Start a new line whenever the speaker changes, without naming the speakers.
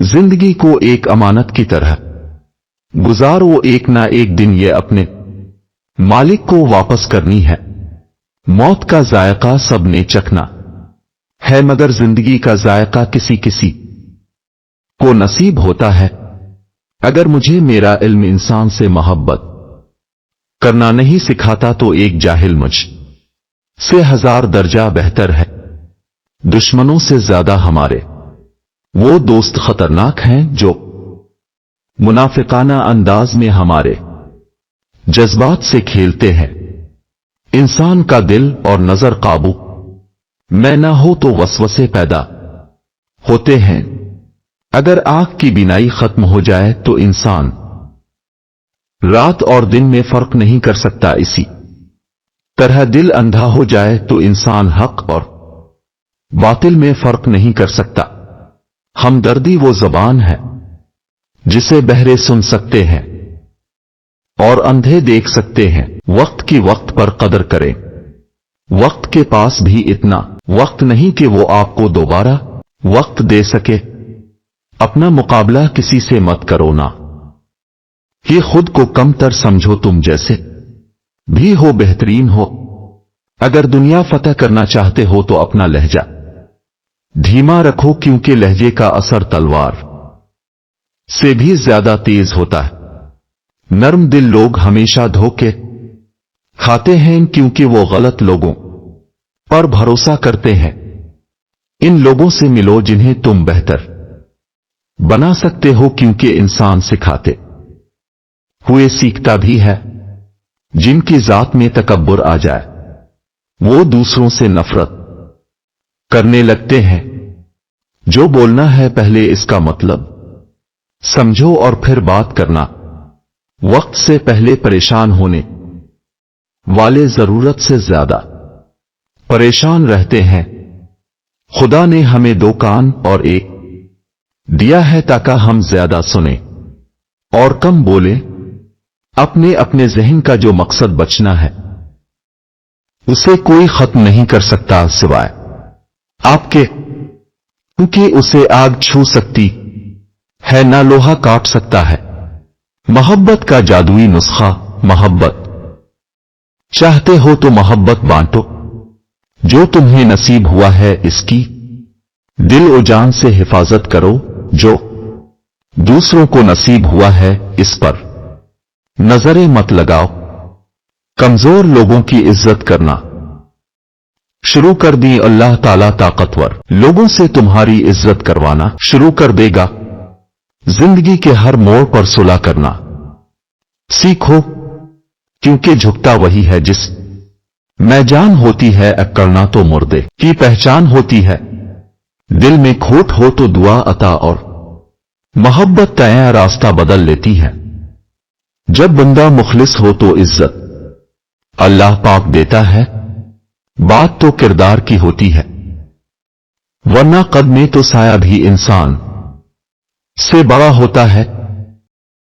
जिंदगी को एक अमानत की तरह गुजारो, एक ना एक दिन ये अपने मालिक को वापस करनी है। मौत का जायका सब ने चखना है, मगर जिंदगी का जायका किसी किसी को नसीब होता है। अगर मुझे मेरा इल्म इंसान से मोहब्बत करना नहीं सिखाता तो एक जाहिल मुझ से 1000 दर्जा बेहतर है। दुश्मनों से ज्यादा हमारे वो दोस्त खतरनाक हैं जो मुनाफिकाना अंदाज में हमारे जज्बात से खेलते हैं। इंसान का दिल और नजर काबू में ना हो तो वसवसे पैदा होते हैं। अगर आंख की बीनाई खत्म हो जाए तो इंसान रात और दिन में फर्क नहीं कर सकता। इसी तरह दिल अंधा हो जाए तो इंसान हक और बातिल में फर्क नहीं कर सकता। हमदर्दी वो जबान है जिसे बहरे सुन सकते हैं और अंधे देख सकते हैं। वक्त की वक्त पर कदर करें। वक्त के पास भी इतना वक्त नहीं कि वो आपको दोबारा वक्त दे सके। अपना मुकाबला किसी से मत करो ना कि खुद को कमतर समझो। तुम जैसे भी हो बेहतरीन हो। अगर दुनिया फतह करना चाहते हो तो अपना लहजा धीमा रखो, क्योंकि लहजे का असर तलवार से भी ज्यादा तेज होता है। नर्म दिल लोग हमेशा धोखे खाते हैं, क्योंकि वो गलत लोगों पर भरोसा करते हैं। इन लोगों से मिलो जिन्हें तुम बेहतर बना सकते हो, क्योंकि इंसान सिखाते हुए सीखता भी है। जिनकी जात में तकब्बुर आ जाए वो दूसरों से नफरत करने लगते हैं। जो बोलना है पहले इसका मतलब समझो और फिर बात करना। वक्त से पहले परेशान होने वाले जरूरत से ज्यादा परेशान रहते हैं। खुदा ने हमें 2 कान और 1 दिया है ताकि हम ज्यादा सुने और कम बोले। अपने अपने जहन का जो मकसद बचना है उसे कोई खत्म नहीं कर सकता सिवाय आपके, क्योंकि उसे आग छू सकती है ना लोहा काट सकता है। मोहब्बत का जादुई नुस्खा। मोहब्बत चाहते हो तो मोहब्बत बांटो। जो तुम्हें नसीब हुआ है इसकी दिल और जान से हिफाजत करो। जो दूसरों को नसीब हुआ है इस पर नजरें मत लगाओ। कमजोर लोगों की इज्जत करना शुरू कर दी। अल्लाह ताला ताकतवर लोगों से तुम्हारी इज्जत करवाना शुरू कर देगा। जिंदगी के हर मोड़ पर सुलह करना सीखो, क्योंकि झुकता वही है जिस में जान होती है। अकड़ना तो मुर्दे की पहचान होती है। दिल में खोट हो तो दुआ अता और मोहब्बत तय रास्ता बदल लेती है। जब बंदा मुखलिस हो तो इज्जत अल्लाह पाक देता है। बात तो किरदार की होती है, वरना कद में तो साया भी इंसान से बड़ा होता है।